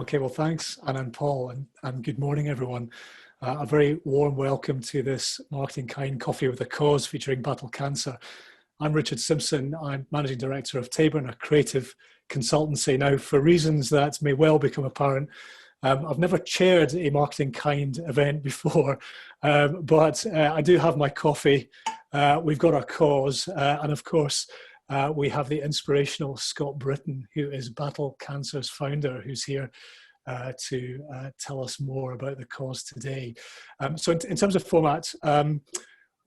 Okay, well, thanks, and I'm Paul, and good morning, everyone. A very warm welcome to this Marketing Kind Coffee with a Cause featuring Battle Cancer. I'm Richard Simpson. I'm Managing Director of Tayburn, a creative consultancy. Now, for reasons that may well become apparent, I've never chaired a Marketing Kind event before, but I do have my coffee. We've got our cause, and of course, we have the inspirational Scott Britton, who is Battle Cancer's founder, who's here to tell us more about the cause today. So in terms of format,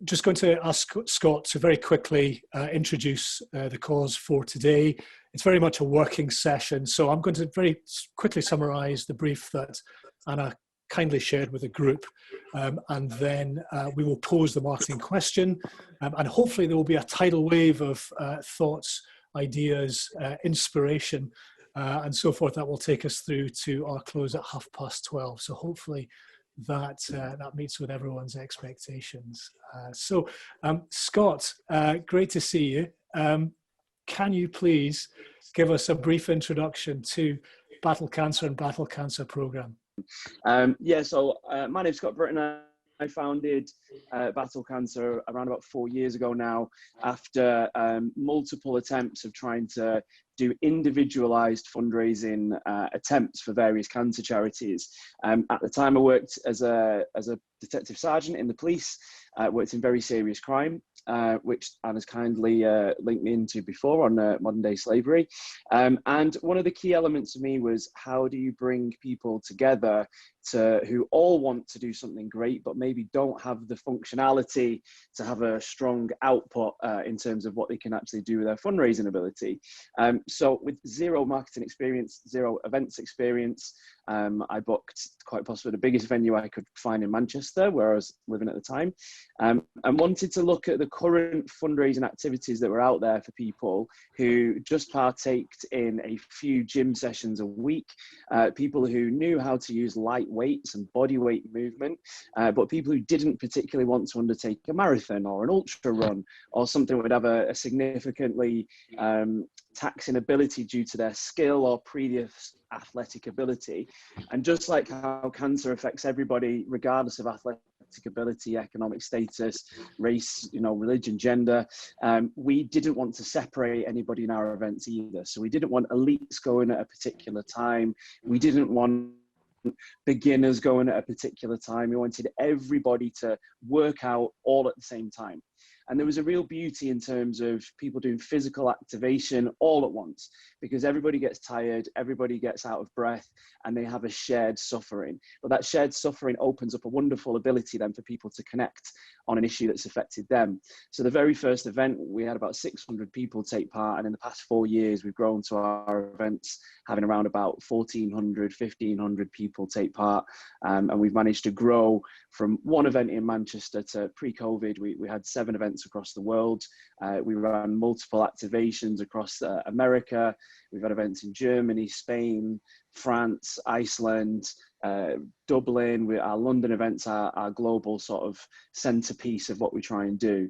just going to ask Scott to very quickly introduce the cause for today. It's very much a working session, so I'm going to very quickly summarize the brief that Anna kindly shared with the group, and then we will pose the marketing question, and hopefully there will be a tidal wave of thoughts, ideas, inspiration, and so forth that will take us through to our close at 12:30. So hopefully that meets with everyone's expectations. Scott, great to see you. Can you please give us a brief introduction to Battle Cancer and Battle Cancer Programme? My name's Scott Britton. I founded Battle Cancer around about 4 years ago now, after multiple attempts of trying to do individualized fundraising attempts for various cancer charities. At the time, I worked as a detective sergeant in the police, worked in very serious crime, which Anna's kindly linked me into before on modern day slavery. And one of the key elements for me was, how do you bring people together who all want to do something great, but maybe don't have the functionality to have a strong output in terms of what they can actually do with their fundraising ability. So with zero marketing experience, zero events experience, I booked quite possibly the biggest venue I could find in Manchester, where I was living at the time, and wanted to look at the current fundraising activities that were out there for people who just partaked in a few gym sessions a week, people who knew how to use light weights and body weight movement, but people who didn't particularly want to undertake a marathon or an ultra run or something that would have a significantly taxing ability due to their skill or previous athletic ability. And just like how cancer affects everybody, regardless of athletic ability, economic status, race, religion, gender, we didn't want to separate anybody in our events either. So we didn't want elites going at a particular time. We didn't want beginners going at a particular time. We wanted everybody to work out all at the same time. And there was a real beauty in terms of people doing physical activation all at once, because everybody gets tired, everybody gets out of breath, and they have a shared suffering. But that shared suffering opens up a wonderful ability then for people to connect on an issue that's affected them. So the very first event, we had about 600 people take part. And in the past 4 years, we've grown to our events having around about 1,400, 1,500 people take part. And we've managed to grow from one event in Manchester to pre-COVID. We had 7 events across the world. We ran multiple activations across America. We've had events in Germany, Spain, France, Iceland, Dublin. Our London events are our global sort of centerpiece of what we try and do.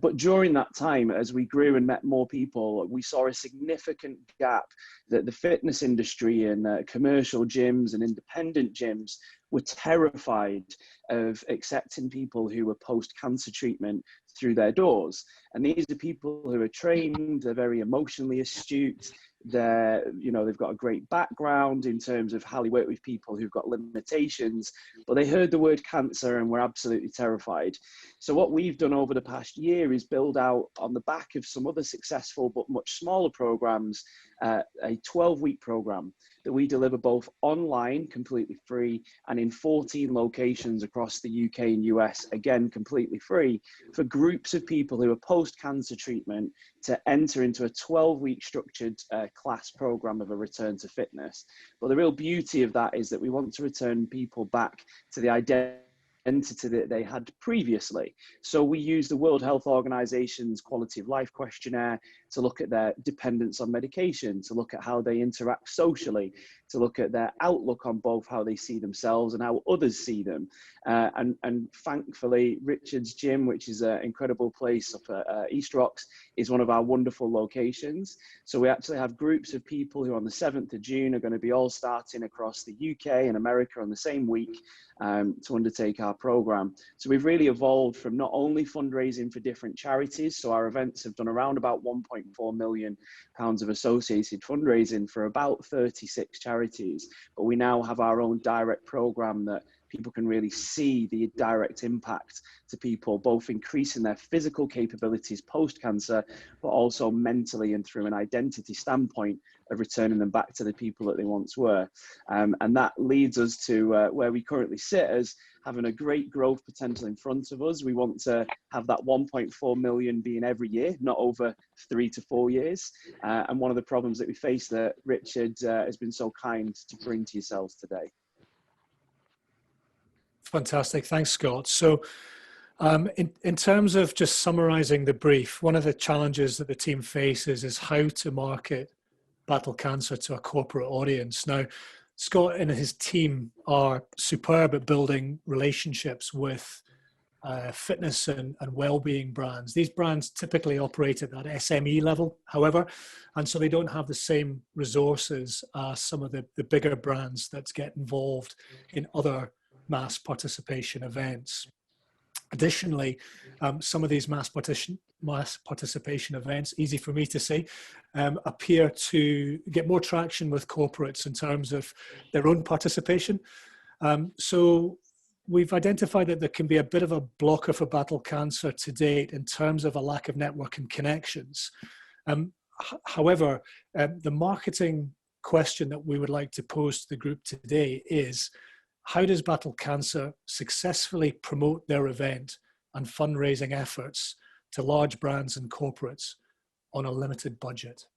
But during that time, as we grew and met more people, we saw a significant gap that the fitness industry and commercial gyms and independent gyms were terrified of accepting people who were post-cancer treatment through their doors. And these are people who are trained, they're very emotionally astute, they've got a great background in terms of how they work with people who've got limitations, but they heard the word cancer and were absolutely terrified. So what we've done over the past year is build out, on the back of some other successful but much smaller programs, a 12-week program that we deliver both online, completely free, and in 14 locations across the UK and US, again, completely free, for groups of people who are post-cancer treatment to enter into a 12-week structured class program of a return to fitness. But the real beauty of that is that we want to return people back to the identity that they had previously. So we use the World Health Organization's quality of life questionnaire to look at their dependence on medication, to look at how they interact socially, to look at their outlook on both how they see themselves and how others see them. And thankfully, Richard's Gym, which is an incredible place up at East Rocks, is one of our wonderful locations. So we actually have groups of people who on the 7th of June are going to be all starting across the UK and America on the same week to undertake our program. So we've really evolved from not only fundraising for different charities, so our events have done around about £1.4 million of associated fundraising for about 36 charities, but we now have our own direct program that people can really see the direct impact to people, both increasing their physical capabilities post-cancer, but also mentally and through an identity standpoint of returning them back to the people that they once were. And that leads us to where we currently sit as having a great growth potential in front of us. We want to have that 1.4 million being every year, not over 3 to 4 years. And one of the problems that we face that Richard has been so kind to bring to yourselves today. Fantastic. Thanks, Scott. So in terms of just summarizing the brief, one of the challenges that the team faces is how to market Battle Cancer to a corporate audience. Now, Scott and his team are superb at building relationships with fitness and well-being brands. These brands typically operate at that SME level, however, and so they don't have the same resources as some of the bigger brands that get involved in other mass participation events. Additionally, some of these mass participation events, easy for me to say, appear to get more traction with corporates in terms of their own participation. So we've identified that there can be a bit of a blocker for Battle Cancer to date in terms of a lack of network and connections. However, the marketing question that we would like to pose to the group today is, how does Battle Cancer successfully promote their event and fundraising efforts to large brands and corporates on a limited budget?